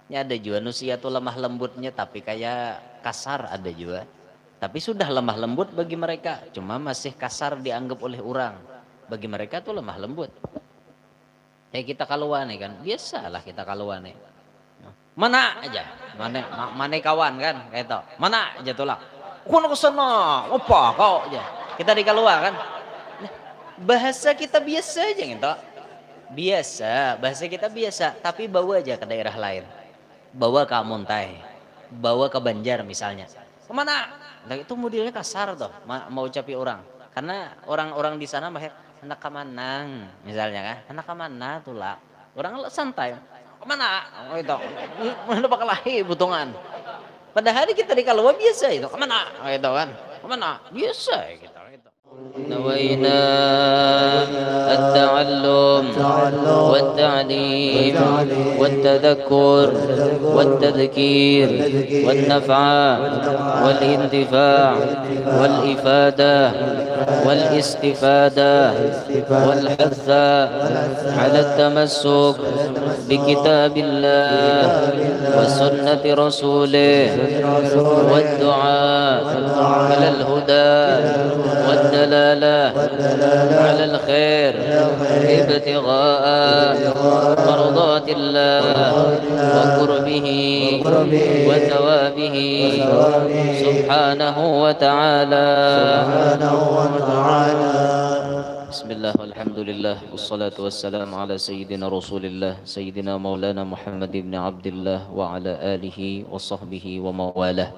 Ya ada juga nusia tuh lemah lembutnya tapi kayak kasar ada juga. Tapi sudah lemah lembut bagi mereka, cuma masih kasar dianggap oleh orang. Bagi mereka tuh lemah lembut. Kayak kita kaluan nih kan, biasalah kita kaluan nih. Mana aja, mana kawan kan, kayak itu. Mana aja tuh lah. Kono kesana, apa kau aja. Kita di kaluan kan. Nah, bahasa kita biasa aja gitu. Biasa, bahasa kita biasa, tapi bawa aja ke daerah lain. Bawa ke Amuntai, bawa ke Banjar misalnya. Kemana? Nah, itu modelnya kasar tuh, mau ucapi orang. Karena orang-orang di sana mahir anak kemanang misalnya kan, anak kemana tuh lah. Orang santai. Kemana? Oh itu, mana bakal lahir butungan. Padahal kita di Kalua biasa itu. Kemana? Oh, itu kan, kemana? Biasa gitu. نوينا التعلم والتعليم والتذكر والتذكير والنفع والانتفاع والإفادة والاستفادة والحث على التمسك بكتاب الله وسنة رسوله والدعاء إلى الهدى والدلالة على الخير ابتغاء مرضات الله وقربه وثوابه سبحانه وتعالى. بسم الله والحمد لله والصلاة والسلام على سيدنا رسول الله سيدنا مولانا محمد بن عبد الله وعلى آله وصحبه ومواله.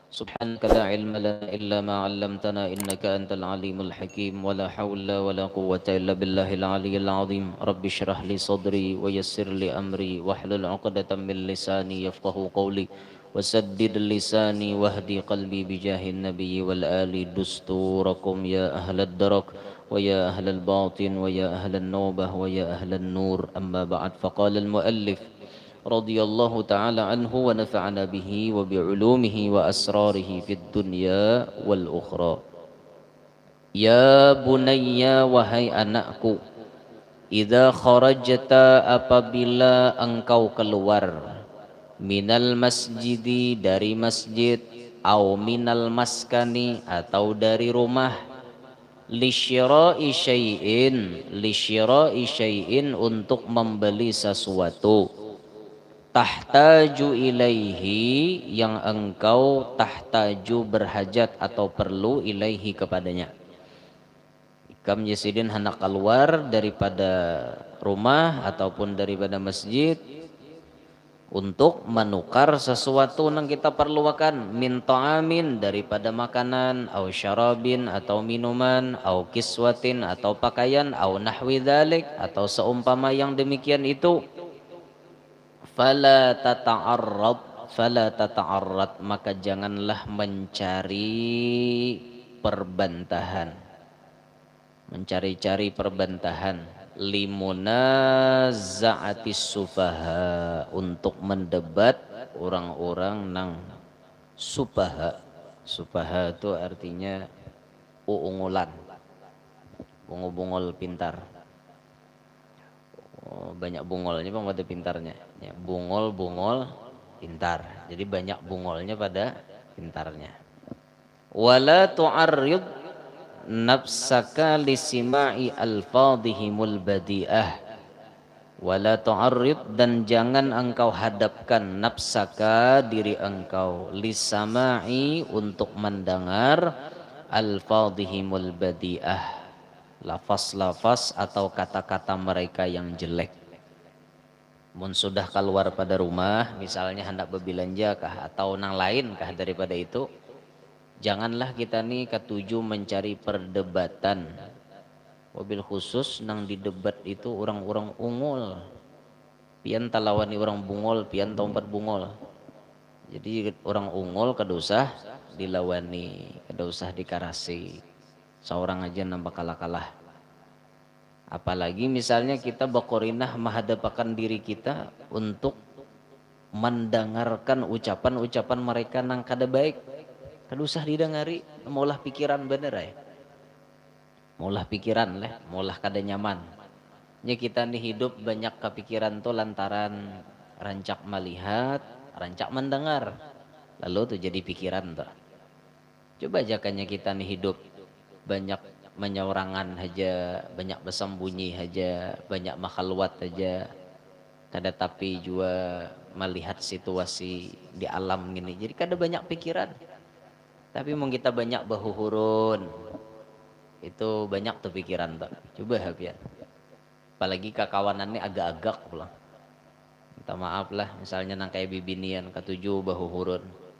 سبحانك لا علم لنا إلا ما علمتنا إنك أنت العليم الحكيم ولا حول ولا قوة إلا بالله العلي العظيم. رب اشرح لي صدري ويسر لي أمري واحلل عقدة من لساني يفقه قولي وسدد لساني واهدي قلبي بجاه النبي والآل. دستوركم يا أهل الدرك ويا أهل الباطن ويا أهل النوبة ويا أهل النور. أما بعد، فقال المؤلف رضي الله تعالى عنه ونفعنا به وبعلومه وأسراره في الدنيا والأخرى. Ya bunayya, wahai anakku, idza kharajta, apabila engkau keluar, minal masjidi, dari masjid, au minal maskani, atau dari rumah, lisyira'i syai'in, untuk membeli sesuatu, tahtaju ilaihi, yang engkau tahtaju, berhajat atau perlu, ilaihi, kepadanya. Kam yasidin hendak keluar daripada rumah ataupun daripada masjid untuk menukar sesuatu yang kita perlukan, min ta'amin, daripada makanan, au syarabin, atau minuman, au kiswatin, atau pakaian, au nahwi dzalik, atau seumpama yang demikian itu. Fala tata'arrad, maka janganlah mencari perbantahan, mencari-cari perbantahan, limunaza'atis sufaha, untuk mendebat orang-orang nang sufaha. Sufaha itu artinya uungulan, bungol-bungol pintar. Oh, banyak bungolnya bang pada pintarnya ya, bungol pintar, jadi banyak bungolnya pada pintarnya. Wala tu'arrid nafsaka lisima'i alfadhihimul badi'ah, wala tu'arrid, dan jangan engkau hadapkan, nafsaka, diri engkau, lisama'i, untuk mendengar, alfadhihimul badi'ah, lafaz-lafaz atau kata-kata mereka yang jelek. Mun sudah keluar pada rumah, misalnya hendak berbelanja kah atau nang lain kah daripada itu, janganlah kita nih ketuju mencari perdebatan. Wabil khusus nang di debat itu orang-orang ungul, pian talawani orang bungol, pian tompat bungol. Jadi orang ungul kedusah dilawani, kedusah dikarasi. Seorang aja nampak kalah-kalah. Apalagi misalnya kita bakorinah menghadapkan diri kita untuk mendengarkan ucapan-ucapan mereka nang kada baik, kadusah didengari, maulah pikiran bener ya, maulah pikiran maulah kada nyaman. Nya kita nih hidup banyak kepikiran tuh lantaran rancak melihat, rancak mendengar. Lalu tuh jadi pikiran tuh. Coba ajakannya kita nih hidup banyak menyorangan aja, banyak bersembunyi aja, banyak makhalwat aja. Kada tapi juga melihat situasi di alam gini. Jadi kada banyak pikiran. Tapi mau kita banyak bahuhurun. Itu banyak tuh pikiran tuh. Coba ya. Apalagi kekawanannya agak-agak pulang. Minta maaf lah, misalnya nang kayak bibinian ketujuh bahuhurun.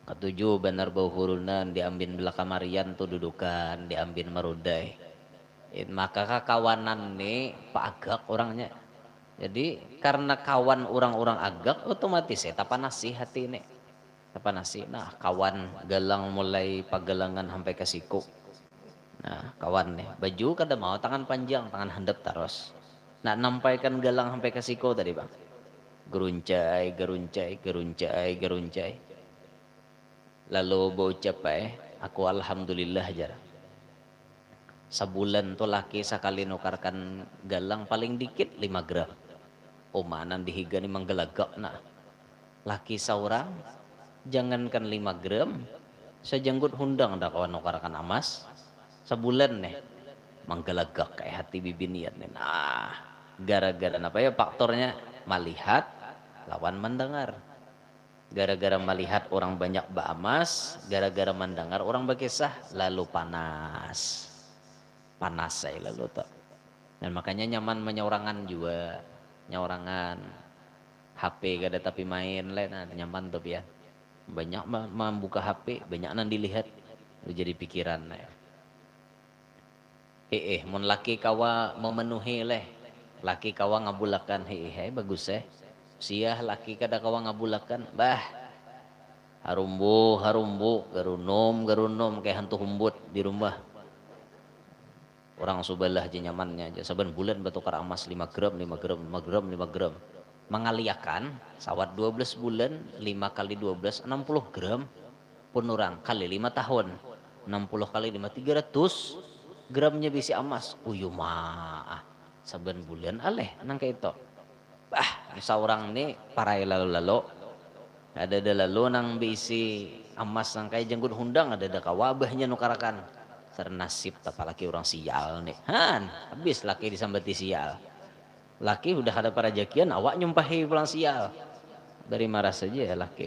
Ketujuh benar bahuhurunan diambil belah kamarian tuh dudukan, diambil merudai. Maka kakawanan nih pak agak orangnya. Jadi karena kawan orang-orang agak otomatis ya tapanasi hati ini. Tapanasi. Nah, kawan galang mulai pagelangan sampai ke siku. Nah, kawan nih, baju kada mau tangan panjang, tangan handap terus. Nah, nampaikan galang sampai ke siku tadi, Bang. Geruncai, geruncai, geruncai, geruncai. Lalu berucap aku alhamdulillah aja. Sebulan tuh laki sekali nukarkan galang paling dikit 5 gram. Omanan dihiga ni manggelagak na. Laki seorang jangankan 5 gram, sejanggut hundang dah kawan nukarkan emas. Sebulan nih manggelagak kayak hati bibinian nih. Nah, gara-gara apa ya faktornya melihat lawan mendengar. Gara-gara melihat orang banyak beramas, gara-gara mendengar orang berkisah, lalu panas. Panas saya lalu tak. Dan makanya nyaman menyorangan juga. Nyorangan. HP kada tapi main lain, nah, nyaman tuh ya. Banyak membuka HP, banyak nan dilihat. Itu jadi pikiran. Mun laki kawa memenuhi leh. Laki kawa ngabulakan, bagus Siah laki kada kawa ngabulakan, bah harumbu harumbu garunom kayak hantu humbut di rumah. Orang subalah aja nyamannya aja saban bulan batukar emas 5 gram 5 gram 5 gram 5 gram mengaliakan sawat 12 bulan 5 kali 12 60 gram pun orang kali 5 tahun 60 kali 5 300 gramnya bisi emas uyu mah saban bulan aleh nang kayak itu bah seorang nih parai lalu-lalu ada lalu nang bisi emas nang kayak jenggut hundang ada kawabahnya nukarakan ternasib apalagi orang sial nih han habis laki disambati sial laki udah ada para jakian awak nyumpahi pulang sial dari marah saja ya laki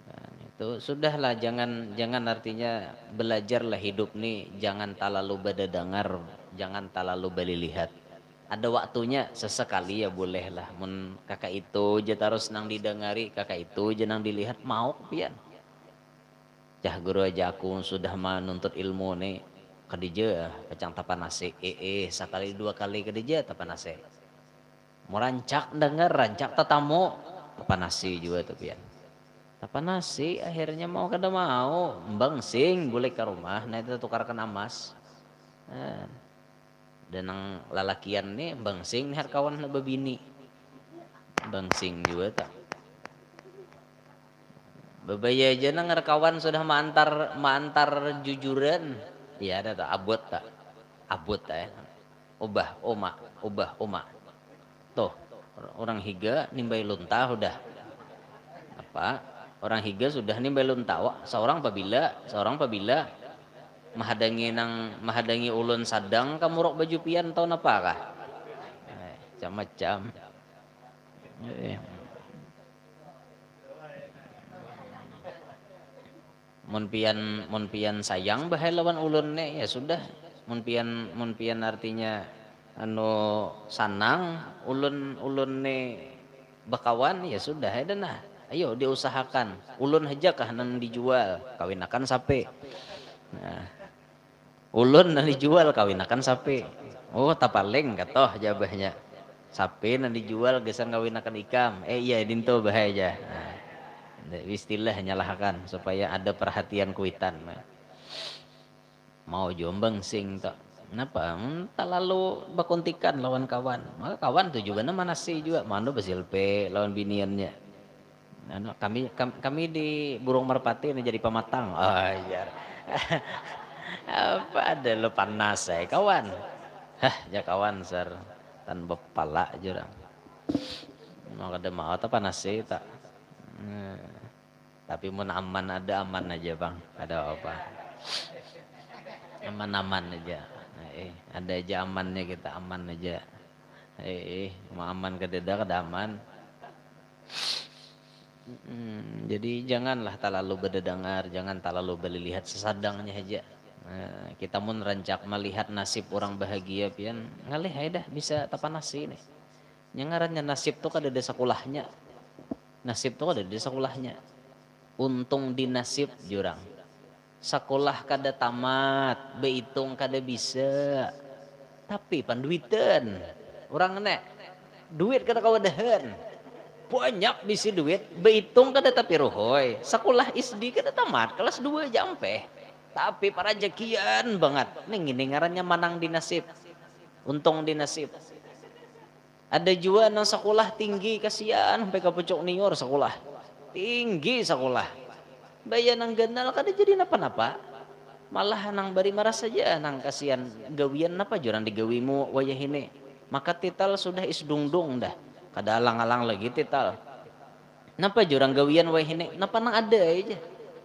nah, itu sudahlah jangan artinya belajarlah hidup nih jangan terlalu badadangar jangan terlalu balilihat ada waktunya sesekali ya boleh lah mun kakak itu aja terus nang didengari kakak itu aja nang dilihat mau pian cah guru aja aku sudah menuntut ilmu nih kedija kacang tapanase sekali 2 kali kedija tapanase mau rancak dengar rancak tetamu tapanase juga tuh pian tapanase akhirnya mau kada mau bangsing boleh ke rumah nah itu tukarkan emas nah, dan ang lalakian nih bangsing har kawan na babini bangsing juga tak babaya aja nang kawan sudah mantar jujuran ya ada tak abot tak ubah oma tuh orang higa nimbai luntah udah apa orang higa sudah nimbai luntah seorang pabila mahadangi ulun sadang kamu rok baju pian tahun apa kah macam-macam mun pian sayang bae lawan ulun ne ya sudah mun pian artinya anu sanang ulun ne bakawan ya sudah nah ayo diusahakan ulun aja kah nan dijual kawinakan sape nah ulun nan dijual kawinakan sape oh tapaling katoh jabahnya sape nan dijual gesan kawinakan ikam iya dinto bae aja nah, istilah nyalahkan supaya ada perhatian kuitan mau jombang sing tak kenapa tak lalu bakuntikan lawan kawan maka kawan tuh juga mana sih juga mana basilpe lawan biniannya nah, kami di burung merpati ini jadi pematang iya apa ada lo panas kawan ya kawan sar tan bepala jurang Mau kada mau apa nasi tak. Tapi mun aman ada aman aja bang, ada apa? Aman-aman aja. Ada aja amannya kita aman aja. Mau aman kededa kada aman. Jadi janganlah terlalu berdengar, jangan terlalu berlihat sesadangnya aja. Kita mun rancak melihat nasib orang bahagia pian ngalih aja dah bisa tapa nasi nih. Yang ngarannya nasib tuh kada ada sekolahnya. Nasib tuh kada ada sekolahnya. Untung di nasib jurang. Sekolah kada tamat, behitung kada bisa. Tapi panduitan. Orang nek duit kada kawadahan. Banyak bisi duit, behitung kada tapi rohoy. Sekolah SD kada tamat, kelas 2 jampe. Tapi para jakian banget. Ning ini ngarannya manang di nasib. Untung di nasib. Ada juga nang sekolah tinggi kasihan sampai ke pucuk nior sekolah. Tinggi sekolah. Bayan nang ganal kada jadi napa-napa. Malah nang bari marah saja nang kasihan gawian napa jurang digawimu wayah ini. Maka tital sudah isdungdung dah. Kada alang-alang lagi tital. Napa jurang gawian wayah ini? Napa nang ada aja.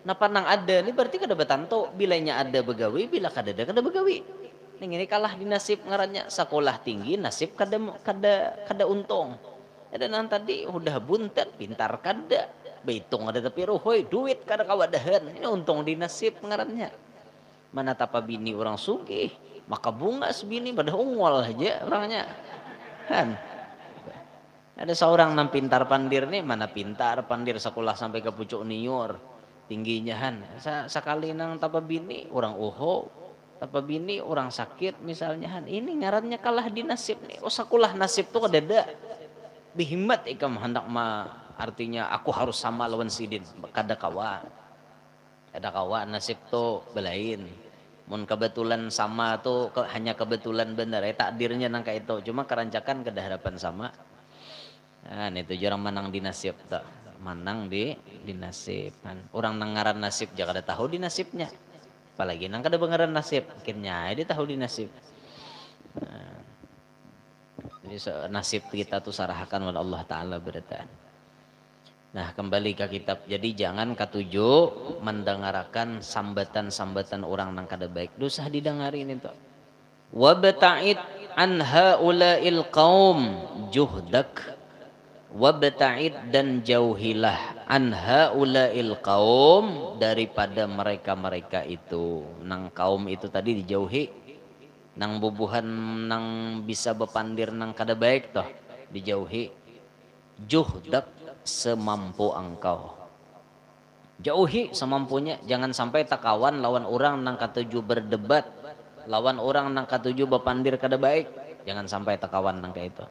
Napa nang ada ini berarti kada betanto. Bilanya ada begawi, bila kada ada kada begawi. Ning ini kalah di nasib ngarannya sekolah tinggi nasib kada untung. Ada nang tadi udah buntet pintar kada. Behitung ada tapi rohoy duit kada kawadahan. Ini untung di nasib ngarannya. Mana tapa bini orang sugih, maka bunga sebini pada ungwal aja orangnya. Kan? Ada seorang nang pintar pandir nih, mana pintar pandir sekolah sampai ke pucuk niur. Tingginya han. Sekali nang tapa bini orang tapa bini orang sakit misalnya han. Ini ngarannya kalah di nasib nih. Oh sekolah nasib tuh kada bihimat ikam hendak artinya aku harus sama lawan sidin kada kawa nasib tuh belain mun kebetulan sama tuh hanya kebetulan benar takdirnya nang kayak itu cuma kerancakan kada harapan sama nah itu jarang menang di nasib tak menang di nasib kan orang nang ngaran nasib jangan kada tahu di nasibnya apalagi nang kada bengaran nasib akhirnya dia tahu di nasib jadi nasib kita tuh sarahkan oleh Allah Ta'ala berita. Nah kembali ke kitab. Jadi jangan ketujuh mendengarkan sambatan-sambatan orang nang kada baik. Dosah didengarin itu. Wabta'id an haula'il qaum juhdak. Wabta'id dan jauhilah an haula'il qaum daripada mereka-mereka itu. Nang kaum itu tadi dijauhi. Nang bubuhan nang bisa bepandir nang kada baik toh dijauhi. Juhdak semampu engkau. Jauhi semampunya, jangan sampai takawan lawan orang nang katuju berdebat, lawan orang nang katuju bepandir kada baik, jangan sampai takawan nang kayak itu.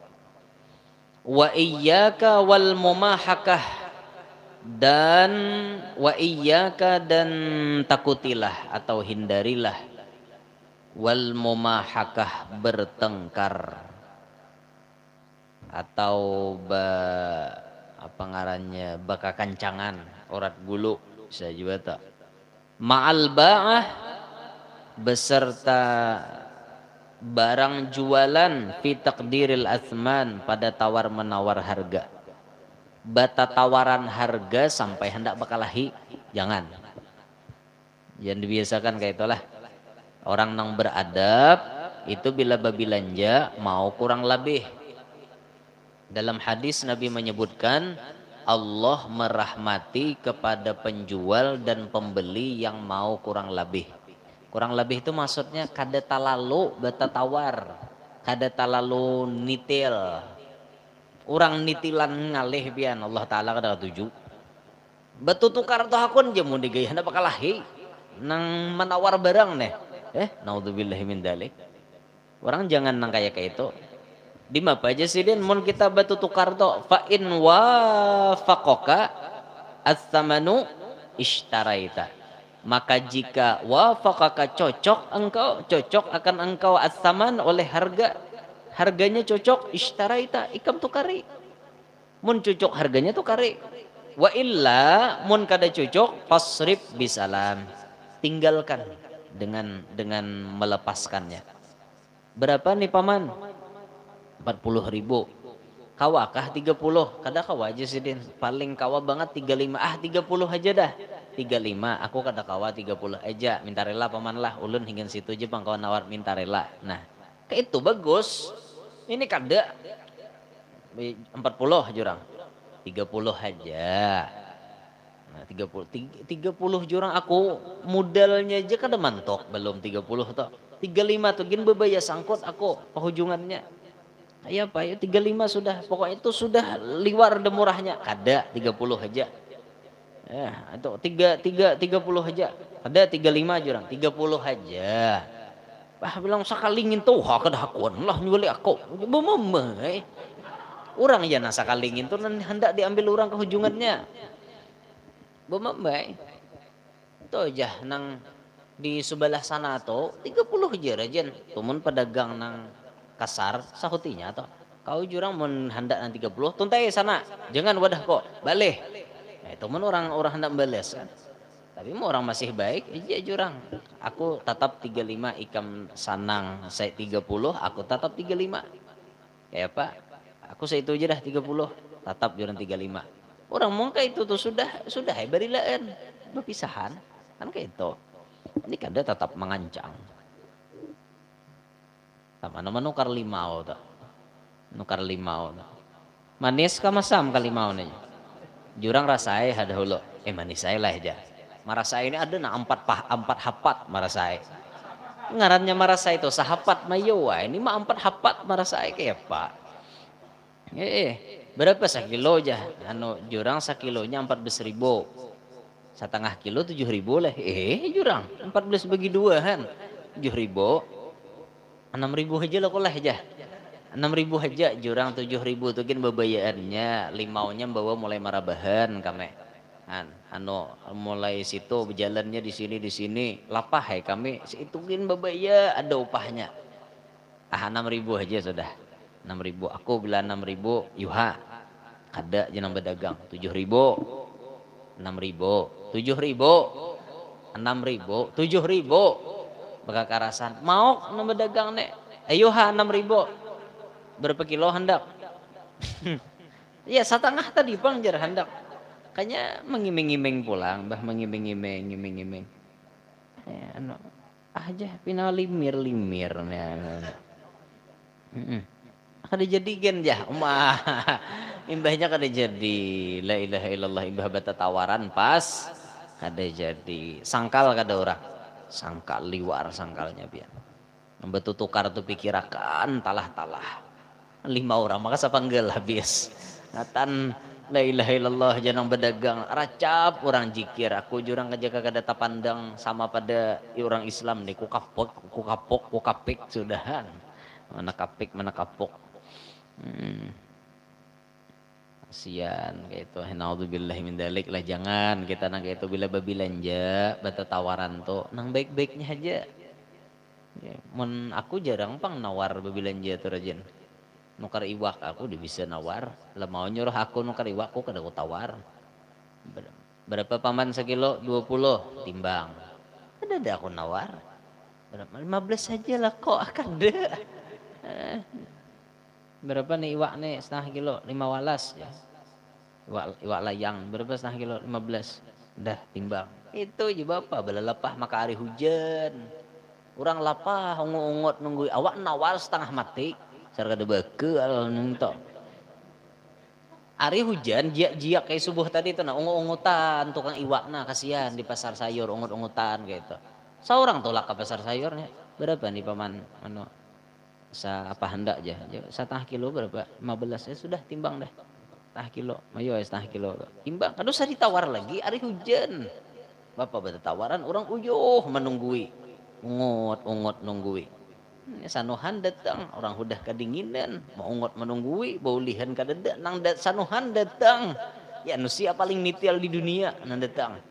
Wa iyyaka wal mumahakah dan wa iyyaka dan takutilah atau hindarilah wal mumahakah bertengkar atau apa ngarannya baka kancangan orat gulu bisa juga tak ma'al ba'ah beserta barang jualan fi taqdiril athman pada tawar menawar harga bata tawaran harga sampai hendak bakalahi jangan dibiasakan kayak itulah orang nang beradab itu bila babilanja mau kurang lebih. Dalam hadis Nabi menyebutkan Allah merahmati kepada penjual dan pembeli yang mau kurang lebih. Kurang lebih itu maksudnya kada talalu bata tawar, kada talalu nitil. Orang nitilan ngalih pian Allah Taala kada tuju. Batu tukar toh hakun je mun digaya hendak bakalahi nang menawar barang nih. Naudzubillahi min dzalik. Orang jangan nang kayak itu. Di apa aja sih din mun kita batu tukar to fa in wafaqaka ats-tsamanu ishtaraita maka jika wafaqaka cocok akan engkau ats-tsaman oleh harganya cocok ishtaraita ikam tukari mun cocok harganya tukari wa illa mun kada cocok fasrif bisalam tinggalkan dengan melepaskannya berapa nih paman 40.000 Kawakah 30? Kada kawa aja sih Din. Paling kawa banget 35. 30 aja dah. 35. Aku kada kawa 30 aja. Minta rela paman lah. Ulun hingga situ aja bang kawan nawar minta rela. Nah, kayak itu bagus. Ini kada 40 jurang. 30 aja. Nah, 30 jurang aku modalnya aja kada mantok belum 30 toh. 35 tuh gin bebaya sangkut aku penghujungannya. Ya Pak, ya 35 sudah. Pokoknya itu sudah liwar demurahnya. Kada 30 aja. Ya, itu 30 aja. Ada 35 jurang, 30 aja. Bah bilang sakalingin tuh kada hakuan lah nyuli aku. Bememeh. Orang ya nasa kalingin tuh hendak diambil orang ke hujungannya. Bememeh. Itu aja nang di sebelah sana tuh 30 aja rajen. Tumun pedagang nang kasar sahutinya toh kau jurang mun hendak nanti 30 tuntai sana jangan wadah kok balik nah, itu mun orang hendak bales kan tapi mau orang masih baik iya jurang aku tetap 35 ikam sanang saya 30 aku tetap 35 ya Pak aku saya itu aja dah 30 tetap jurang 35 orang mungkin itu tuh sudah barilaan berpisahan kan kayak itu ini kada tetap mengancang sama nama nukar limau tuh. Nukar limau tuh. Manis ka masam ka limau nih. Jurang rasai ada hulu. Manis saya lah aja. Marasai ini ada na empat hapat marasai. Ngarannya marasai itu sahapat mayo ini mah 4 hapat marasai kayak Pak. Berapa sekilo aja? Anu jurang sekilonya 14.000. Setengah kilo 7.000 lah. Jurang 14 bagi 2 kan. 7.000. 6.000 aja lah kulah aja 6.000 aja jurang 7.000 tuh kan bebayaannya limaunya bawa mulai marabahan kami anu mulai situ berjalannya di sini lapah hai kami itu kan bebaya ada upahnya 6.000 aja sudah 6.000 aku bilang 6.000 yuha kada jenang berdagang 7.000 6.000 7.000 6.000 7.000 bakal karasan mau nomor dagang nek ayo 6.000 berapa kilo hendak ya setengah tadi bang jar hendak kayaknya mengiming-iming pulang bah mengiming-iming ya, anu aja pina limir kada jadi gen jah imbahnya kada jadi la ilaha illallah imbah bata tawaran pas kada jadi sangkal kada orang sangkal liwar sangkalnya biar betul tukar tuh pikirakan talah 5 orang maka sapanggel habis ngatan la ilaha illallah janang berdagang racap orang jikir aku jurang kejaga kada tapandang sama pada orang Islam nih ku kapik sudahan mana kapok kasihan kayak itu naudzubillahi min dzalik lah jangan kita nang kayak itu bila babilanja bata tawaran tuh nang baik-baiknya aja ya, mun aku jarang pang nawar babilanja tuh rajin nukar iwak aku udah bisa nawar lah mau nyuruh aku nukar iwak aku kada aku tawar berapa paman sekilo 20 timbang ada aku nawar berapa 15 aja lah kok kada berapa nih iwak nih setengah kilo 5 walas ya iwak layang berapa setengah kilo 15 dah timbang itu aja bapak belalapah maka hari hujan orang lapah ungut nunggu awak nawar setengah mati sarga debeke al nento hari hujan jiak kayak subuh tadi itu nah ungut-ungutan tukang iwak nah kasihan di pasar sayur ungut-ungutan gitu seorang tolak ke pasar sayurnya berapa nih paman anu apa hendak aja setengah kilo berapa 15 ya sudah timbang dah setengah kilo mayo setengah kilo timbang aduh saya ditawar lagi hari hujan bapak bata tawaran orang uyuh menunggui ungut nunggui sanuhan datang orang udah kedinginan mau ungut menunggui baulihan kadeda nang sanuhan datang ya manusia paling nitil di dunia nang datang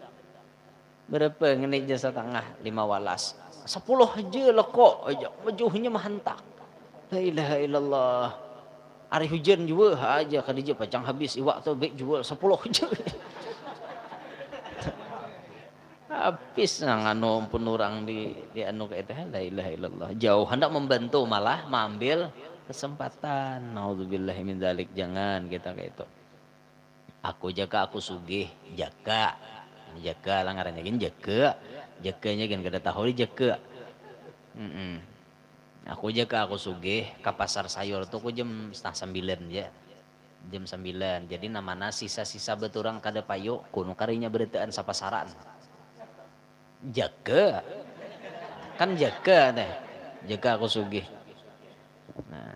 berapa ngene jasa setengah 5 walas 10 aja lah kok aja majuhnya mahantak la ilaha illallah hari hujan juga aja kadija pacang habis iwak tuh baik jual 10 aja habis nang anu pun orang di anu kayak teh la ilaha illallah jauh hendak membantu malah mengambil kesempatan. Naudzubillahi min dzalik, jangan kita kayak itu. Aku jaga aku sugih, jaga lah ngarannya gini jakanya kan kada tahu di jaga. Aku jaga aku sugih ke pasar sayur tuh aku jam 8:30 ya. Jam 9. Jadi namana sisa-sisa beturang kada payu kuno karinya beretaan sa pasaran. Jaga. Kan jaga teh. Jaga aku sugih. Nah,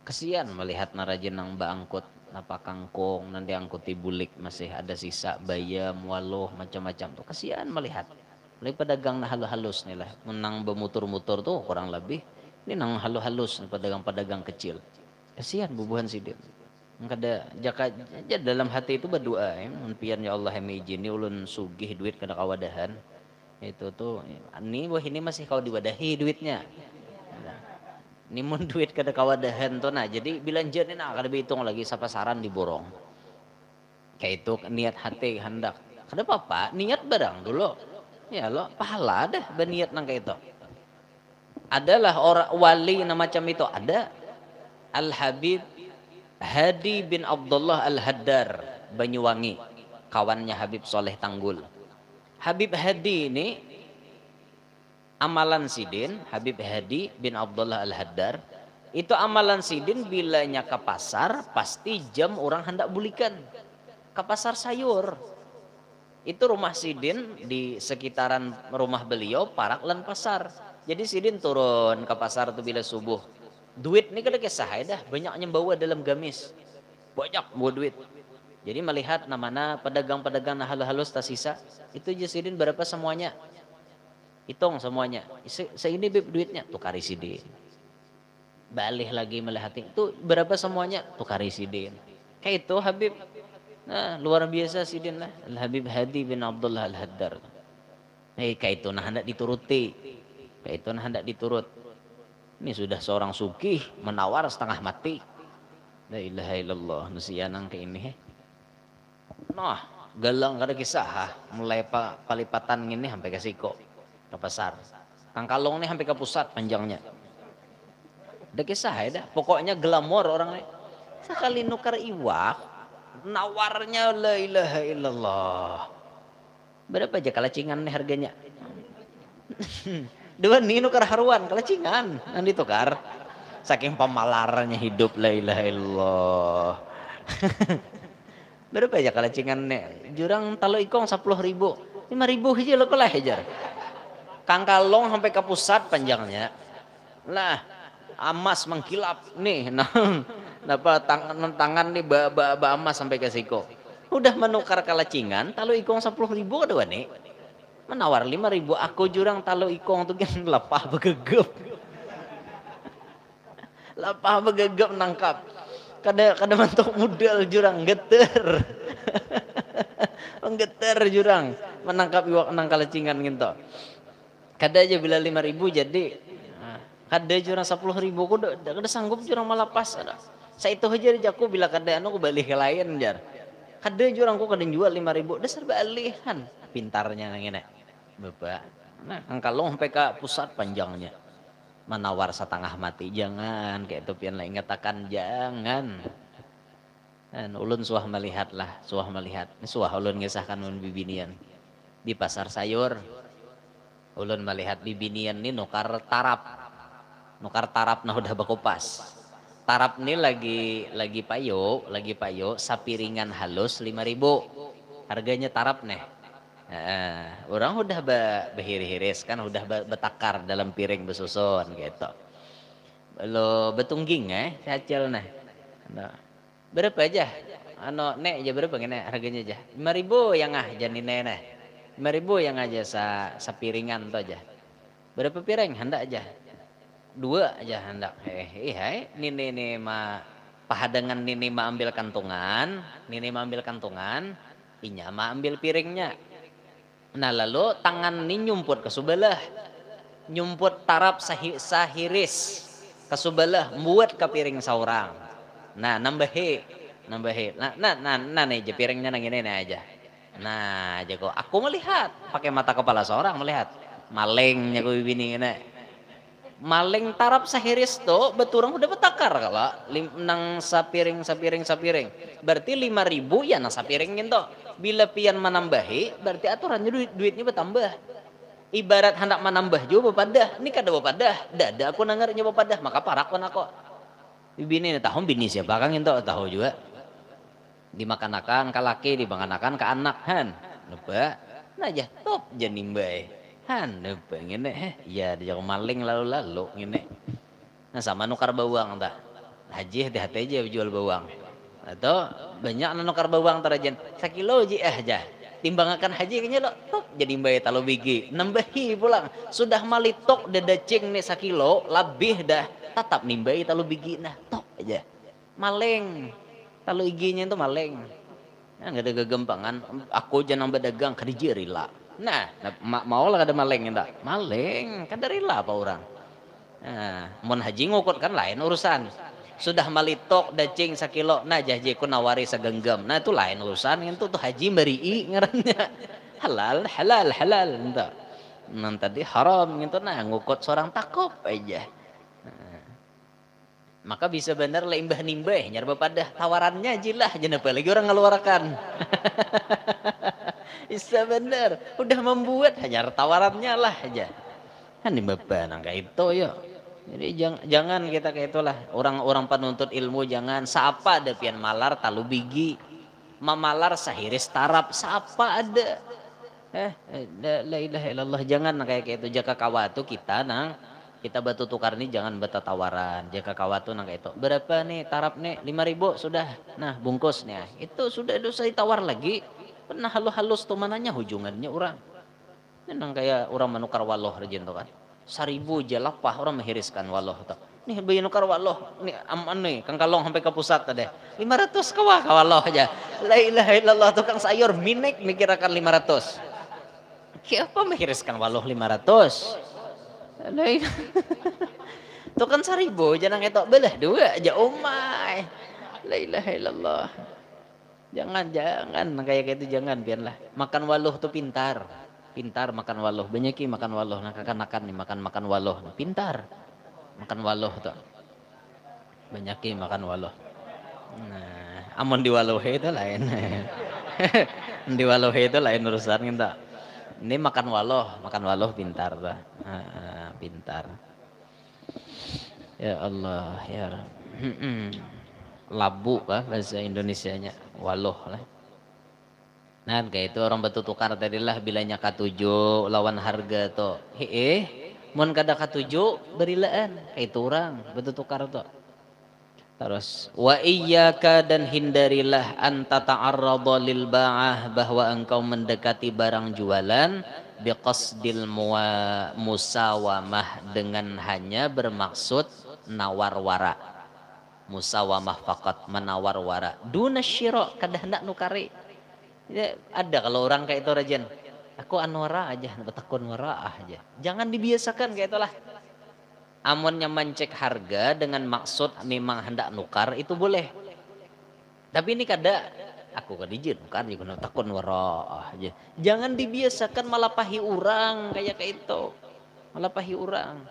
kesian melihat narajin nang baangkut napa kangkung nanti angkut bulik masih ada sisa bayam waluh macam-macam tuh kesian melihat pedagang nah halus-halus nih lah menang bermutur-mutur tuh kurang lebih ini nang halus-halus pedagang-pedagang kecil kesian bubuhan sidin kada jaka dalam hati itu berdoa ya pian ya Allah yang izini ulun sugih duit kada kawadahan itu tuh ini masih kau diwadahi duitnya. Nimun duit kada kawadahan tuh nah jadi belanja nih nah kada dihitung lagi sapasaran diborong kayak itu niat hati hendak kada apa-apa niat barang dulu ya lo pahala dah berniat nang kayak itu adalah orang wali na macam itu ada Al Habib Hadi bin Abdullah Al Haddar Banyuwangi kawannya Habib Soleh Tanggul. Habib Hadi ini amalan sidin Habib Hadi bin Abdullah Al-Haddar itu amalan sidin bilanya ke pasar pasti jam orang hendak bulikan ke pasar sayur itu rumah sidin di sekitaran rumah beliau parak lan pasar jadi sidin turun ke pasar tuh bila subuh duit ini kada kisah dah banyaknya bawa dalam gamis banyak bawa duit jadi melihat namanya pedagang-pedagang nah halus-halus tak sisa itu sidin berapa semuanya hitung semuanya seini beb duitnya tukari sidin balik lagi melihat itu berapa semuanya tukari sidin kayak itu Habib nah luar biasa sidin lah Al Habib Hadi bin Abdullah Al Haddar kayak itu nah hendak dituruti kayak itu nah hendak diturut ini sudah seorang sugih menawar setengah mati la ilaha illallah nusianang kayak ini nah galang kada kisah mulai palipatan ini sampai ke siko ke pasar. Kang Kalong nih sampai ke pusat panjangnya. Udah kisah ya dah. Pokoknya glamor orang nih. Sekali nukar iwak, nawarnya la ilaha illallah. Berapa aja kalacingan nih harganya? Dua nih nukar haruan kalacingan nanti tukar. Saking pemalarnya hidup la ilaha illallah. Berapa aja kalacingan nih? Jurang talo ikong 10.000. 5.000 aja lo kalah hajar. Kang Kalong sampai ke pusat panjangnya lah emas mengkilap nih napa tangan nih ba emas sampai ke siko udah menukar kalacingan talo ikong 10.000 kedua nih menawar 5.000 aku jurang talo ikong tuh kan lapah begegep nangkap kada mantuk modal jurang geter menggeter jurang menangkap iwak nang kalacingan gitu kada aja bila 5.000 jadi kada jurang 10.000 ku kada sanggup jurang malapas ada saya itu aja jaku bila kada anu ku balik ke lain jar kada jurang ku kada jual 5.000 dasar balihan pintarnya nang ini bapak nah Kang Kalong sampai ke pusat panjangnya menawar setengah mati jangan kayak itu pian lain ngatakan jangan dan ulun suah melihat ini suah ulun ngesahkan ulun bibinian di pasar sayur ulun melihat bibinian ini nukar tarap nah udah bakupas tarap ini lagi payo sapiringan halus 5.000 harganya tarap nih orang udah behir-hiris kan udah betakar dalam piring besusun gitu lo betungging cacil nah berapa aja nek aja berapa gini harganya aja 5.000 yang janine nah 5.000 yang aja sapiringan tuh aja. Berapa piring? Hendak aja. 2 aja hendak. Nini mah pahadangan nini mah ambil kantungan, inya mah ambil piringnya. Nah lalu tangan ni nyumput ke sebelah. Nyumput tarap sahiris ke sebelah buat ke piring saurang. Nah nambahi. Nah nih aja piringnya nang ini aja. Nah jago aku melihat pakai mata kepala seorang melihat malingnya ku bini ini Maling tarap sahiris to beturang udah betakar kala nang sapiring berarti 5.000 ya nang sapiring gitu bila pian menambahi berarti aturannya duitnya bertambah ibarat hendak menambah juga bepadah ini kada bepadah dada aku nangarnya bepadah maka parak pun aku bini tahu bini siapa kang itu tahu juga dimakan-akan ke laki dimakan-akan ke anak han lupa nah aja top janimbai han lupa ngene ya dia maling lalu ngene nah sama nukar bawang tak haji hati-hati aja jual bawang atau banyak nukar bawang terajan sakilo ji aja timbangakan haji kayaknya lo top jadi mbak talo bigi nambahi pulang sudah malitok dadacing nih sakilo lebih dah tetap nimbai talo bigi nah top aja maling talo iginya itu maling nah, nggak ada kegempangan aku jangan berdagang kerja rila nah mau lah ada maling enggak maling kan dari rila apa orang nah, mun haji ngukut kan lain urusan sudah malitok dacing sakilo nah jaji ku nawari segenggam nah itu lain urusan itu tuh haji beri ngarannya halal entah nah tadi haram gitu nah ngukut seorang takop aja nah, maka bisa benar limbah nimbah nyarba pada tawarannya jilah jenapa lagi orang ngeluarkan bisa benar udah membuat hanya tawarannya lah aja kan di bapak nangka itu ya jadi jangan kita kayak itulah orang-orang penuntut ilmu jangan siapa ada pian malar talu bigi mamalar sahiris tarap siapa ada la ilaha illallah jangan kayak itu jaka kawatu kita nang kita batu tukar nih jangan bata tawaran jaka kawatu nang kayak itu berapa nih tarap nih 5.000 sudah nah bungkusnya itu sudah dosa ditawar lagi pernah halus tuh mananya hujungannya orang nang kayak orang menukar waloh rejin tuh kan 1.000 jalapah orang menghiriskan waloh tuh nih bayi nukar waloh nih aman nih kang kalong sampai ke pusat tadi 500 kawah waloh aja la ilaha illallah tukang sayur minik mikirakan 500 siapa menghiriskan waloh 500 tuh kan 1.000 jangan itu belah dua aja umay la ilaha illallah jangan kayak gitu jangan biarlah makan waloh tuh pintar makan waloh banyak makan waloh nah kakan nih makan waloh nah, pintar makan waloh tuh banyak makan waloh nah amun di waloh itu lain di waloh itu lain urusan kita ini makan waloh pintar tuh pintar ya Allah ya labu kah bahasa Indonesianya waloh lah. Nah kayak itu orang batu tukar tadi lah bilanya K7 lawan harga tuh mun kada K7 berilaan kayak itu orang batu tukar tuh terus wa iyyaka dan hindarilah anta ta'arrada lil ba'ah bahwa engkau mendekati barang jualan biqasdil musawamah dengan hanya bermaksud nawar wara musawamah fakat menawar wara duna syira kada hendak nukari ya, ada kalau orang kayak itu Rajan aku anwara aja betakun wara aja jangan dibiasakan kayak itulah amunnya mencek harga dengan maksud memang hendak nukar itu boleh tapi ini kada aku kada izin nukar juga takun wara aja jangan dibiasakan malapahi orang kayak itu malapahi orang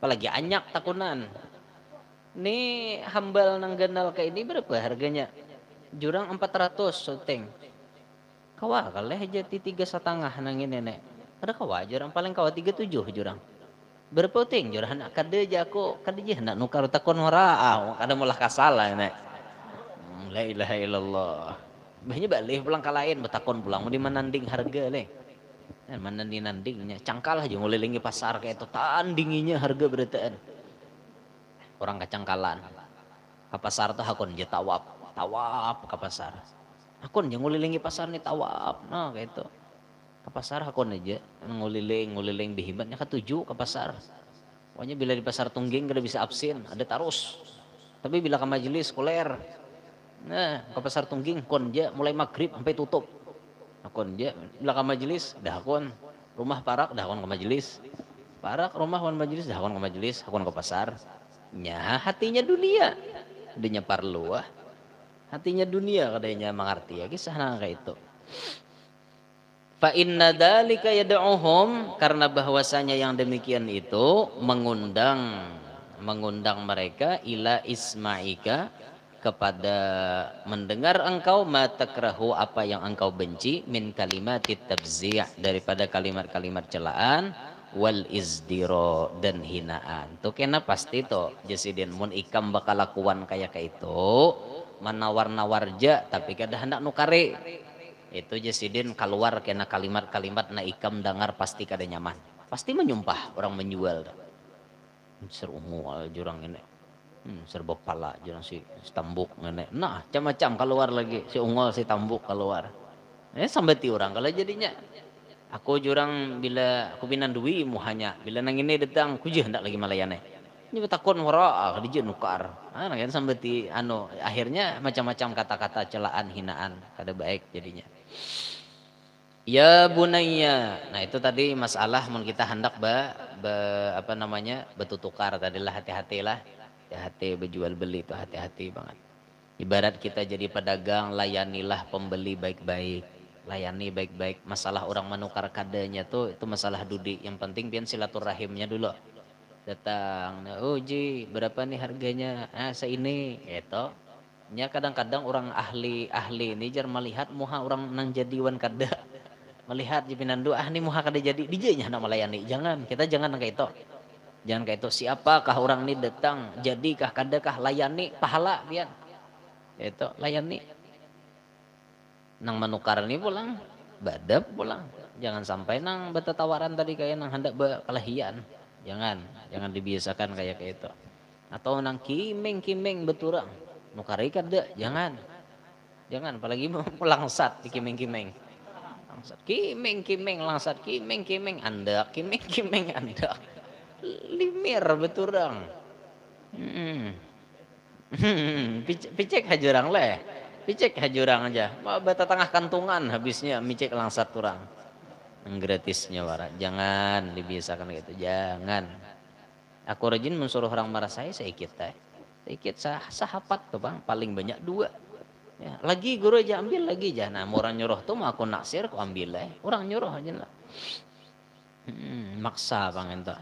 apalagi anyak takunan ini hambal nang ganal kayak ini berapa harganya jurang 400 syuting kawa kaleh jati 3,5 nangin nenek ada kawa jurang paling kawa 37 jurang berapa ting jurang anak kada jako kada je hendak nukar takon waraah kada mulah kasala nenek la ilaha illallah banyak balik pulang ka lain betakon pulang mau di mananding harga leh dan mananding-nandingnya cangkal aja ngulilingi pasar kayak itu tandinginya harga berataan orang kacangkalan ke pasar tuh hakun je tawap ke pasar hakun je ngulilingi pasar nih tawap nah kayak itu ke pasar hakun aja nguliling bihibatnya K7 ke pasar pokoknya bila di pasar Tungging kada bisa absen ada tarus tapi bila ke majelis kuler nah ke pasar Tungging kon je mulai maghrib sampai tutup hakun je bila ke majelis dah hakun rumah parak dah hakun ke majelis parak rumah wan majelis dah hakun ke majelis hakun ke pasar nya hatinya dunia dinya parlu hatinya dunia kadanya mengerti ya kisah nang kayak itu Fa inna dzalika yad'uhum, karena bahwasanya yang demikian itu mengundang mereka ila isma'ika, kepada mendengar engkau ma takrahu, apa yang engkau benci, min kalimatit tabzi', daripada kalimat-kalimat celaan, wal izdiro, dan hinaan. Tuh kena pasti to jasidin mun ikam bakal lakuan kayak itu menawar-nawar ja tapi kada hendak nukare itu jasidin keluar kena kalimat-kalimat na ikam dengar pasti kada nyaman, pasti menyumpah orang menjual serumu jurang ini serba pala jurang si tambuk ngene nah macam-macam keluar lagi si ungol si tambuk keluar sampai ti orang kalau jadinya aku jurang bila aku binan duwi mu hanya bila nang ini datang ku je hendak lagi malayane ini takon wara di je nukar kan sampai ti akhirnya macam-macam kata-kata celaan hinaan kada baik jadinya. Ya bunayya. Nah itu tadi masalah mun kita hendak bertutukar tadilah, hati-hatilah. Hati-hati berjual beli itu hati-hati banget. Ibarat kita jadi pedagang, layanilah pembeli baik-baik. Layani baik-baik. Masalah orang menukar kadanya tuh itu masalah dudi. Yang penting pian silaturahimnya dulu. Datang, oh ji berapa nih harganya? Seini gitu. Ya kadang-kadang orang ahli ini jar melihat muha orang nang jadiwan kada. Melihat jepinandu nih muha kada jadi dijenya nak melayani. Kita jangan kayak itu. Jangan kayak itu. Siapakah orang ini datang, jadikah kadakah layani pahala pian. Itu layani. Nang menukar ini pulang, badap pulang. Jangan sampai nang betatawaran tadi kayak nang hendak berkelahian. Jangan dibiasakan kayak itu. Atau nang kimeng beturang. Nukari kada, jangan apalagi langsat di kimeng langsat kimeng langsat kimeng andak kimeng andak limir beturang picek hajurang leh picek hajurang aja mau bata tengah kantungan habisnya micek langsat turang gratisnya wara jangan dibiasakan gitu jangan aku rajin mensuruh orang marah saya ikut sedikit sahabat tuh bang paling banyak 2 ya, lagi guru aja ambil lagi aja nah orang nyuruh tuh mau aku naksir aku ambil orang nyuruh aja lah maksa bang itu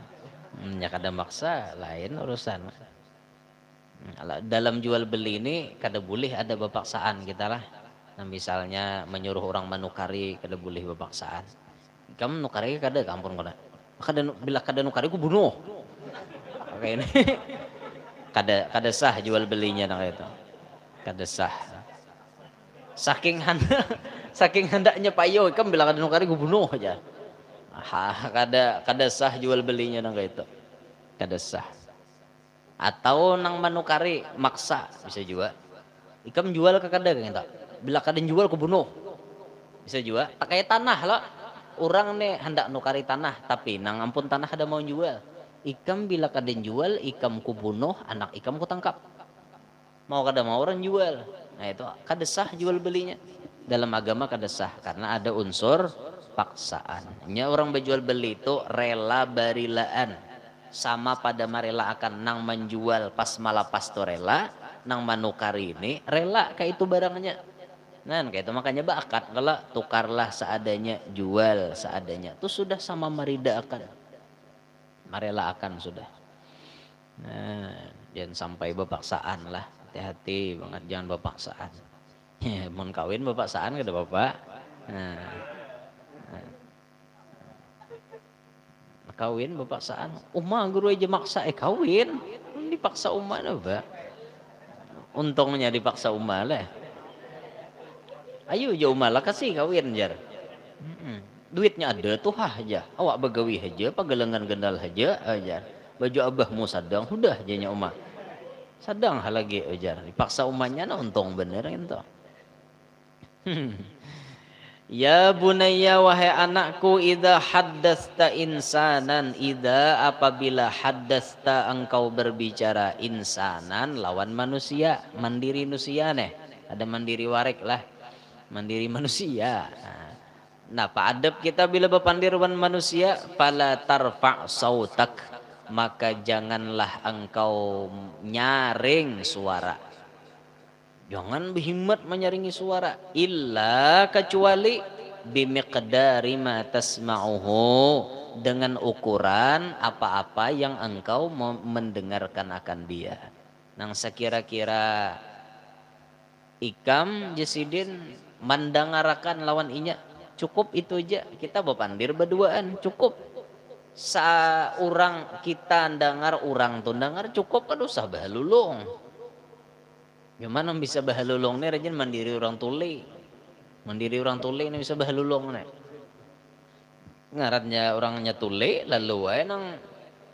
ya kadang maksa lain urusan dalam jual beli ini kada boleh ada bepaksaan kita lah nah misalnya menyuruh orang menukari kada boleh bepaksaan kamu nukari kada kampun kada bila kada nukari aku bunuh kayak ini kada sah jual belinya nah itu kada sah saking hendaknya payo ikam bilang kada nukari gue bunuh aja kada sah jual belinya nah itu kada sah atau nang manukari maksa bisa juga ikam jual ke kada gitu bila kada jual ku bunuh bisa juga pakai tanah lo orang nih hendak nukari tanah tapi nang ampun tanah ada mau jual ikam bila kadang jual ikam ku bunuh anak ikam ku tangkap mau kada mau orang jual nah itu kada sah jual belinya dalam agama kada sah karena ada unsur paksaan nya orang berjual beli itu rela barilaan sama pada marela akan nang menjual pas malah pas to rela nang manukari ini rela kayak itu barangnya nah kayak itu makanya bakat kalau tukarlah seadanya jual seadanya itu sudah sama marida akan marela akan sudah. Nah, jangan sampai bepaksaan lah. Hati-hati banget jangan bepaksaan. Ya, mau kawin bepaksaan kada bapak. Nah, kawin bepaksaan. Umah guru aja maksa kawin. Dipaksa umah apa? Untungnya dipaksa umah lah. Ayo jauh malah kasih kawin jar. Duitnya ada tuh aja awak begawi aja pagelengan gendal aja baju abahmu sadang udah jadinya umah sadang hal lagi ajar dipaksa umahnya nah untung bener itu ya bunayya wahai anakku idza haddasta insanan idza apabila haddasta engkau berbicara insanan lawan manusia mandiri manusia nih ada mandiri warik lah mandiri manusia nah pak adab kita bila berpandirwan manusia fala tarfa sautak maka janganlah engkau nyaring suara jangan berhimmat menyaringi suara illa kecuali bimiqdari ma tasma'uhu, dengan ukuran apa-apa yang engkau mendengarkan akan dia. Nang sekira-kira ikam Jasidin mandangarakan lawan inya, cukup itu aja, kita bepandir berduaan cukup. Saurang kita dengar, orang tuh dengar cukup, kan usah bahalulung. Gimana bisa bahalulung nih rajin mandiri orang tuli. Mandiri orang tuli ini bisa bahalulung nih. Ngarannya orangnya tuli lalu wae nang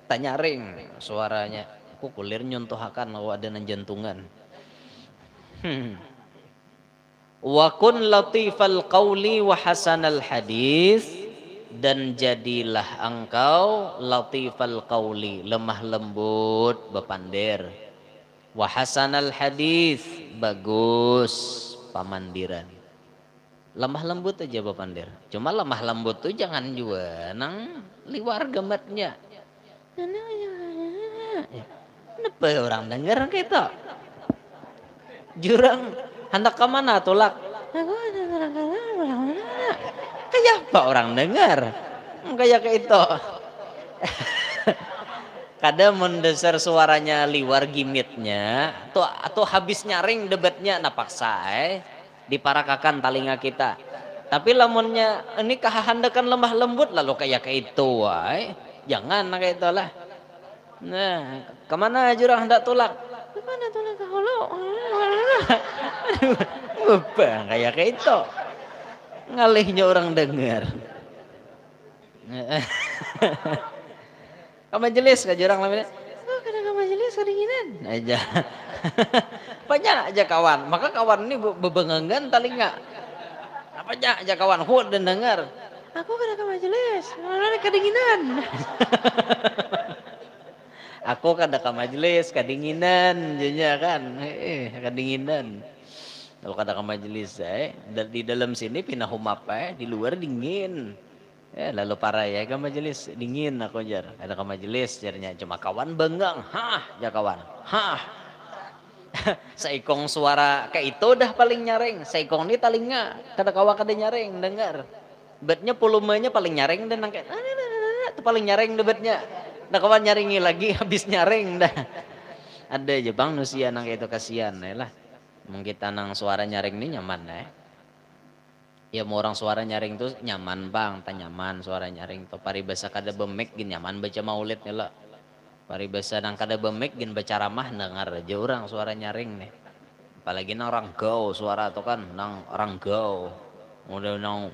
tanyaring suaranya. Aku kulir nyontohakan lawa ada nang jantungan. Wa kun latifal qawli wa hasanal hadis, dan jadilah engkau latifal qawli, lemah lembut bepandir, wa hasanal hadis, bagus pamandiran. Lemah lembut aja bepandir, cuma lemah lembut tuh jangan juga nang liwar gemetnya. Kenapa orang denger gitu? Jurang hendak ke mana tulak? Kayak apa orang dengar? Kayak itu. Kadang mendesar suaranya liwar gimitnya, atau habis nyaring debatnya napaksa diparakakan talinga kita. Tapi lamunnya ini kahandakan lemah lembut lalu kayak itu jangan kayak itulah. Nah, kemana jurang hendak tulak? Kemana tulak ke hulu? Bang kayak itu. Ngalihnya orang dengar. Ke majelis ke jurang lain. Oh, kada ke majelis kedinginan aja. Banyak aja kawan. Maka kawan ini bebengengan talinga. Banyak aja kawan hud dan dengar. Aku kada ke majelis, mana kedinginan. Aku kada ke majelis kedinginan jadinya kan. Kedinginan. Kalau kada ke majelis di dalam sini pindah humap di luar dingin. Lalu para ke majelis dingin aku jar. Ada ke majelis jarnya cuma kawan benggang. Ya kawan. Saikong suara kayak itu dah paling nyaring. Saikong ini talinga kada kawa kada nyaring dengar. Betnya volumenya paling nyaring dan nangket. Itu paling nyaring debatnya. Dah kawan nyaringi lagi habis nyaring dah. Ada aja bang nusia nang kayak itu kasihan lah. Mungkin kita nang suara nyaring ini nyaman ya mau orang suara nyaring tuh nyaman bang, tak nyaman suara nyaring tuh paribasa kada bemik gin nyaman baca maulid nih lah. Paribasa nang kada bemik gin baca ramah dengar aja orang suara nyaring nih. Apalagi nang orang gau suara tuh kan nang orang gau. Udah nang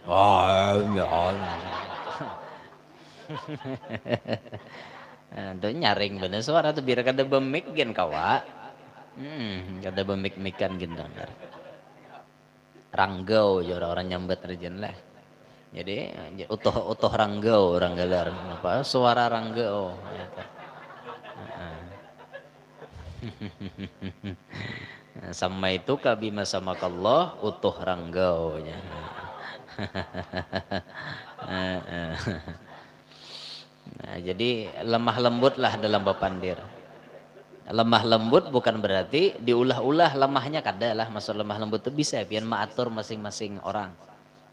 tuh nyaring bener suara tuh biar kada bemik gin kawa. Kada bemik-mikan gin dengar. Ranggau aja orang nyambet rejen lah. Jadi utuh ranggau orang galar apa suara ranggau. Sama itu kabima samakallah utuh ranggau nya. Nah, jadi lemah lembut lah dalam bepandir. Lemah lembut bukan berarti diulah-ulah lemahnya kada lah. Maksud lemah lembut itu bisa biar maatur masing-masing orang.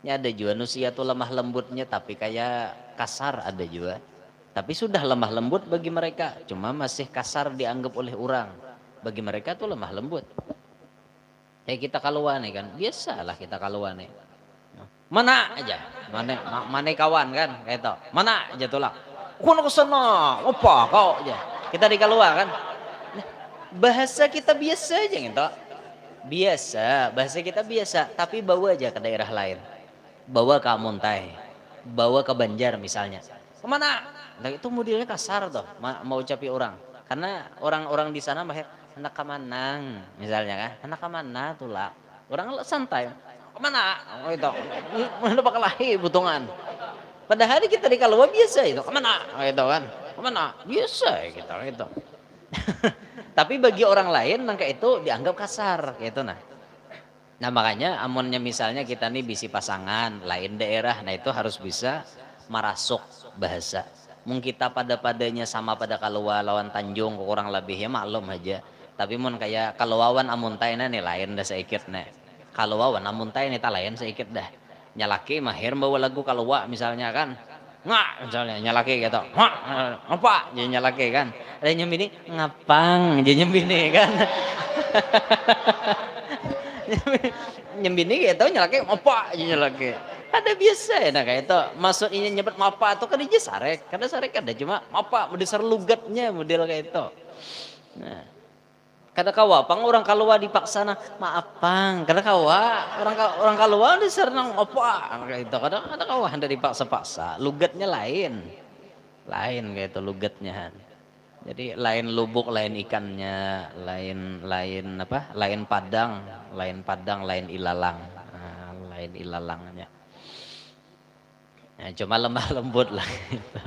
Ya ada juga nusia tuh lemah lembutnya tapi kayak kasar ada juga. Tapi sudah lemah lembut bagi mereka. Cuma masih kasar dianggap oleh orang. Bagi mereka tuh lemah lembut. Kita kaluan kan. Biasalah kita kaluan Mana aja. Mana kawan kan kayak itu. Mana aja tulak. Kau nak kesana. Apa kau aja. Kita di kaluan kan. Bahasa kita biasa aja gitu. Biasa, bahasa kita biasa, tapi bawa aja ke daerah lain. Bawa ke Amuntai, bawa ke Banjar misalnya. Kemana? Nah, itu modelnya kasar tuh, mau ucapi orang. Karena orang-orang di sana mahir hendak ke Manang misalnya kan. Hendak ke mana tuh lah. Orang santai. Kemana? Oh itu. Mana bakal lahir butungan. Padahal kita di Kalua biasa itu. Kemana? Oh itu kan. Kemana? Biasa gitu gitu. Tapi bagi orang lain nangka itu dianggap kasar gitu nah makanya amunnya misalnya kita nih bisi pasangan lain daerah, nah itu harus bisa merasuk bahasa. Mungkin kita padanya sama pada Kalua lawan Tanjung kurang lebih ya maklum aja. Tapi mun kayak Kaluawan Amuntai nih lain dah sedikit nih. Kaluawan Amuntai nih tak lain sedikit dah. Nyalaki mahir bawa lagu kalua misalnya kan. Nggak misalnya nyalaki gitu. Nggak, apa? Jadi nyalaki kan. Ada nyembini ngapang jadi nyembini kan. Nyembini gitu nyalaki apa jadi nyalaki. Ada biasa ya nah kayak itu. Maksud ini nyebut apa tuh kan dia sarek. Karena sarek ada cuma apa mendasar lugatnya model kayak itu. Nah, kada kawa pang orang kalua dipaksana maaf pang kada kawa orang kalua disernang apa kayak itu kada kawa hendak dipaksa-paksa lugatnya lain kayak itu lugatnya jadi lain lubuk lain ikannya lain apa lain padang lain ilalang nah, lain ilalangnya nah, cuma lemah lembut lah gitu.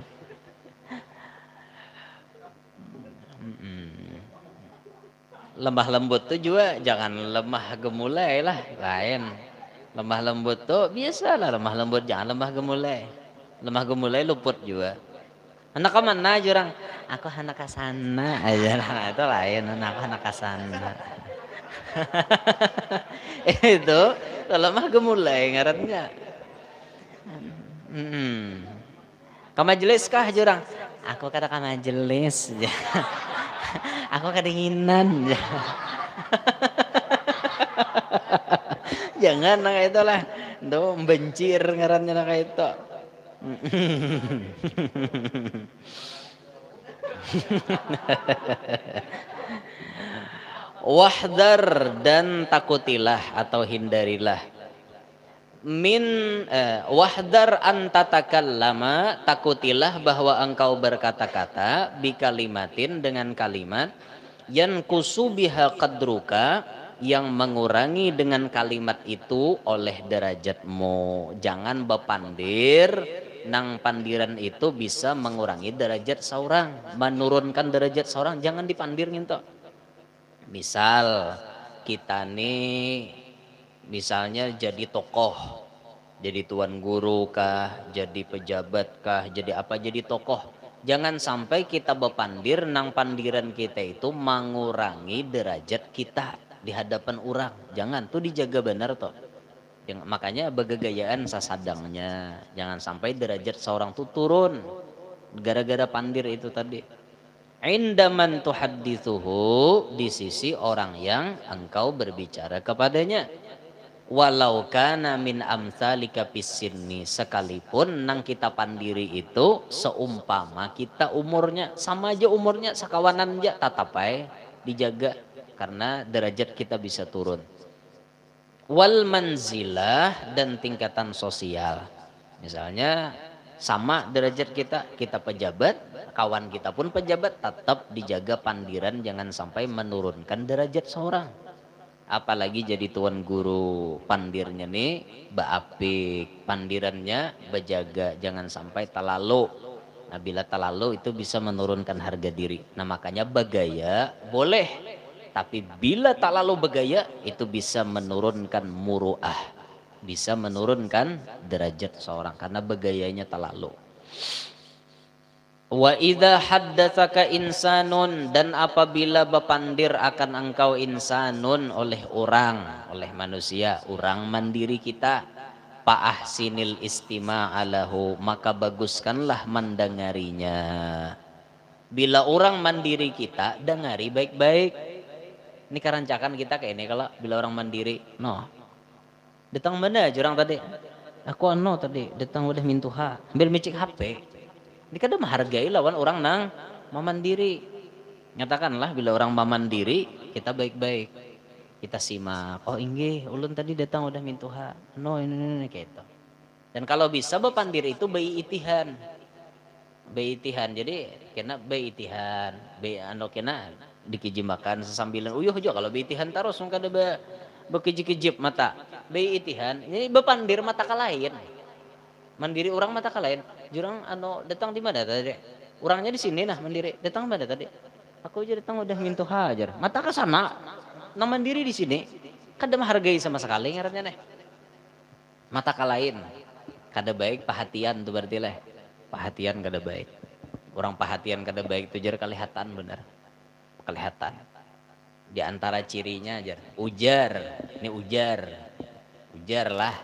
Lemah lembut tuh juga jangan lemah gemulai lah lain lemah lembut tuh biasa lah lemah lembut jangan lemah gemulai luput juga anak ke mana jurang aku anak kasana aja nah itu lain anak kasana itu lemah gemulai ngarannya ke majelis kah jurang aku kata ke majelis aku kedinginan jangan nah itu lah itu bencir ngarannya nah itu wahdar dan takutilah atau hindarilah wahdar antatakallama takutilah bahwa engkau berkata-kata bikalimatin dengan kalimat yankusu biha qadruka yang mengurangi dengan kalimat itu oleh derajatmu jangan bepandir nang pandiran itu bisa mengurangi derajat seorang menurunkan derajat seorang jangan dipandir gitu misal kita nih misalnya jadi tokoh, jadi tuan guru kah, jadi pejabat kah, jadi apa jadi tokoh. Jangan sampai kita bepandir nang pandiran kita itu mengurangi derajat kita di hadapan orang. Jangan, tuh dijaga benar toh. Makanya begegayaan sasadangnya. Jangan sampai derajat seorang tuh turun gara-gara pandir itu tadi. Indaman tuhaddithuhu di sisi orang yang engkau berbicara kepadanya. Walau kana min amsalika pisinni sekalipun nang kita pandiri itu seumpama kita umurnya sama aja umurnya sakawanan aja tatapai dijaga karena derajat kita bisa turun wal manzilah dan tingkatan sosial misalnya sama derajat kita pejabat kawan kita pun pejabat tetap dijaga pandiran jangan sampai menurunkan derajat seorang apalagi jadi tuan guru pandirnya nih baapik pandirannya bejaga jangan sampai terlalu nah bila terlalu itu bisa menurunkan harga diri nah makanya bagaya boleh tapi bila terlalu bagaya itu bisa menurunkan muruah bisa menurunkan derajat seorang karena bagayanya terlalu wa idza haddatsaka insanun dan apabila bepandir akan engkau insanun oleh orang oleh manusia orang mandiri kita fa ahsinil istima'alahu maka baguskanlah mendengarinya bila orang mandiri kita dengari baik-baik ini karancakan kita kayak ini kalau bila orang mandiri no datang mana jurang tadi aku no tadi datang udah mintuha ambil micik HP ini kadang menghargai lawan orang nang mandiri. Nyatakanlah bila orang mandiri kita baik-baik. Kita simak. Oh inggih, ulun tadi datang udah mintuha. No ini kayak itu. Dan kalau bisa bepandir itu bayi itihan. Bayi itihan. Jadi kena bayi itihan. Bayi anu kena dikiji makan sesambilan. Uyuh juga kalau bayi itihan terus mungkin ada bekijip-kijip mata. Bayi itihan. Ini bepandir mata kalain. Mandiri orang mata kalain jurang anu datang di mana tadi orangnya di sini nah mandiri datang mana tadi aku aja datang udah mintu hajar mata ke sana nah mandiri di sini kada menghargai sama sekali ngarannya nih mata kalain kada baik perhatian tuh berarti lah perhatian kada baik orang perhatian kada baik itu jar kelihatan benar kelihatan di antara cirinya jar ujar ini ujar lah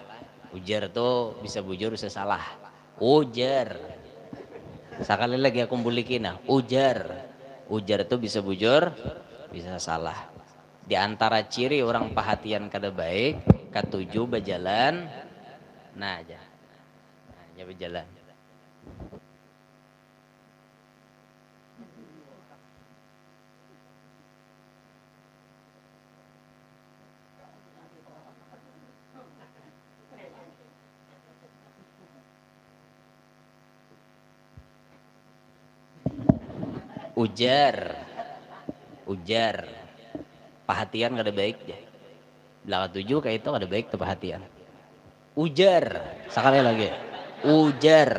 Ujar tuh bisa bujur bisa salah. Ujar. Sekali lagi aku bulikin nah. Ujar. Ujar tuh bisa bujur bisa salah. Di antara ciri orang perhatian kada baik, katujuh berjalan. Nah aja. Nah, aja berjalan. Ujar. Ujar. Perhatian kada baik ya. Belakang tujuh kayak itu kada baik tuh perhatian. Ujar. Sekali lagi. Ujar.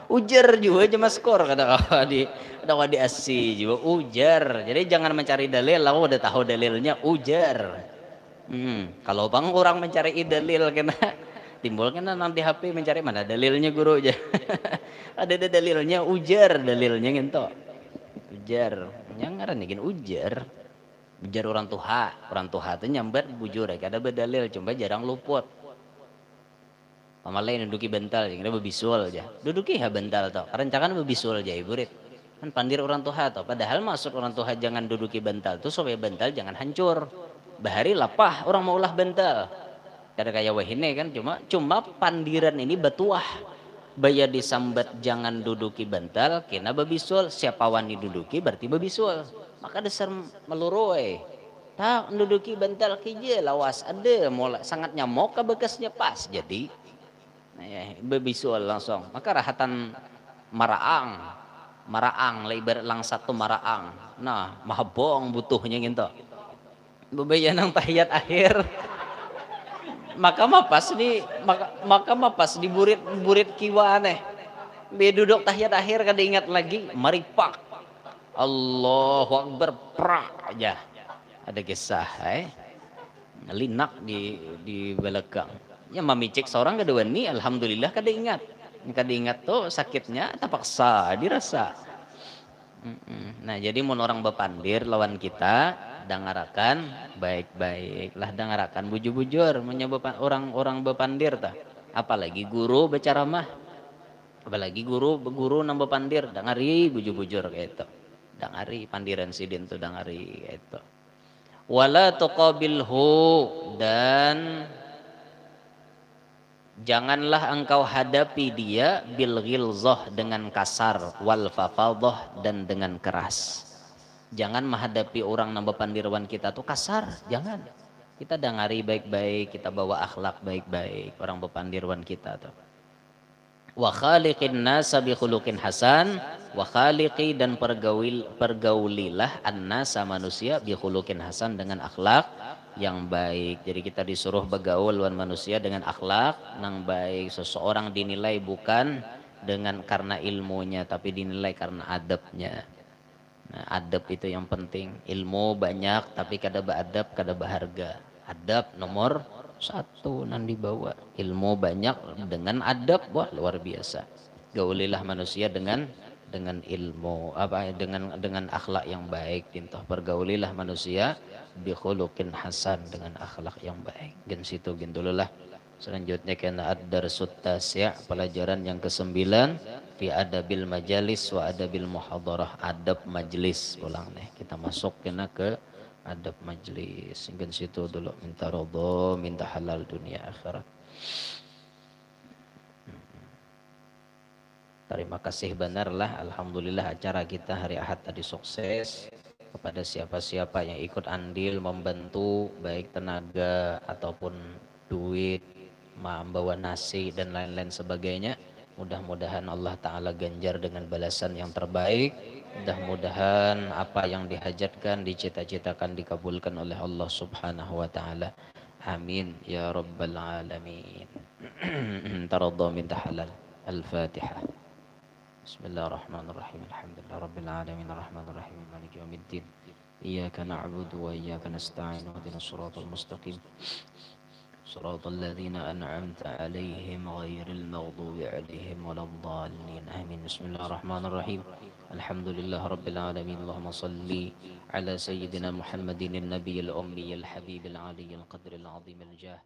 Ujar juga cuma skor kata kau di asi juga ujar. Jadi jangan mencari dalil, aku udah tahu dalilnya ujar. Kalau bang orang mencari dalil kena timbul kena nanti HP mencari mana dalilnya guru aja. Ada dalilnya ujar dalilnya gitu. Ujar. Yang ngaran nih ujar. Ujar orang tuha itu nyambat bujur ya. Ada berdalil cuma jarang luput. Pamalai duduki bental kira bebisul aja. Duduki ha bental to. Kerencakan bebisul aja iburit. Kan pandir orang tuha to. Padahal maksud orang tuha jangan duduki bental tuh supaya bental jangan hancur. Bahari lapah orang mau ulah bental. Kada kayak wahine kan cuma pandiran ini betuah. Baya disambat jangan duduki bental kena bebisul. Siapa wani duduki berarti bebisul. Maka dasar meluroy. Tak duduki bental kije lawas ada mulai sangat nyamuk ke bekasnya pas jadi bebisul langsung maka rahatan maraang lebar lang satu maraang nah mahabong butuhnya gitu bebayan ng tahiyat akhir maka mapas di burit kiwa aneh be duduk tahiyat akhir kada ingat lagi maripak Allahu Akbar pra aja ada kisah linak di belakang ya mamicik seorang kedua ini alhamdulillah kada ingat tuh sakitnya terpaksa dirasa. Nah jadi mun orang bepandir lawan kita dangarakan baik-baik lah dangarakan bujur-bujur menyebabkan orang bepandir tah apalagi guru berceramah apalagi guru nambah pandir dangari bujur-bujur kayak itu dangari pandiran sidin tuh dangari kayak itu wala tuqabilhu dan janganlah engkau hadapi dia bil ghilzah dengan kasar wal fafadhah dan dengan keras. Jangan menghadapi orang nambah pandirwan kita tuh kasar, jangan. Kita dengari baik-baik, kita bawa akhlak baik-baik orang bepandirwan kita tuh. Wa khaliqin nasa bi khuluqin hasan wa khaliqi dan pergaulilah an-nasa manusia bi khuluqin hasan dengan akhlak yang baik. Jadi kita disuruh bergaul dengan manusia dengan akhlak yang baik. Seseorang dinilai bukan dengan karena ilmunya tapi dinilai karena adabnya. Nah, adab itu yang penting. Ilmu banyak tapi kada beradab, kada berharga. Adab nomor satu nan dibawa. Ilmu banyak dengan adab wah luar biasa. Gaulilah manusia dengan ilmu dengan akhlak yang baik tintoh pergaulilah manusia bi khuluqin hasan dengan akhlak yang baik gen situ gen dululah selanjutnya kena ad-darsut tasya pelajaran yang ke-9 fi adabil majalis wa adabil muhadarah adab majlis ulang nih kita masuk kena ke adab majlis gen situ dulu minta ridho minta halal dunia akhirat. Terima kasih benarlah alhamdulillah acara kita hari Ahad tadi sukses kepada siapa-siapa yang ikut andil membantu baik tenaga ataupun duit membawa nasi dan lain-lain sebagainya mudah-mudahan Allah Ta'ala ganjar dengan balasan yang terbaik mudah-mudahan apa yang dihajatkan dicita-citakan dikabulkan oleh Allah Subhanahu Wa Ta'ala amin ya rabbal alamin. Taradha min tahalal al-fatihah. Bismillahirrahmanirrahim. Alhamdulillah rabbil alamin arrahmanir rahim maliki yaumiddin. Iyyaka na'budu wa iyyaka nasta'in ihdinas siratal mustaqim. Siratal ladzina an'amta 'alaihim ghairil maghdubi 'alaihim waladdallin. Amin. Bismillahirrahmanirrahim. Alhamdulillah rabbil alamin. Allahumma shalli ala sayyidina Muhammadin an-nabiyil ummiyil habibil aliyyil qadril 'azimil jah.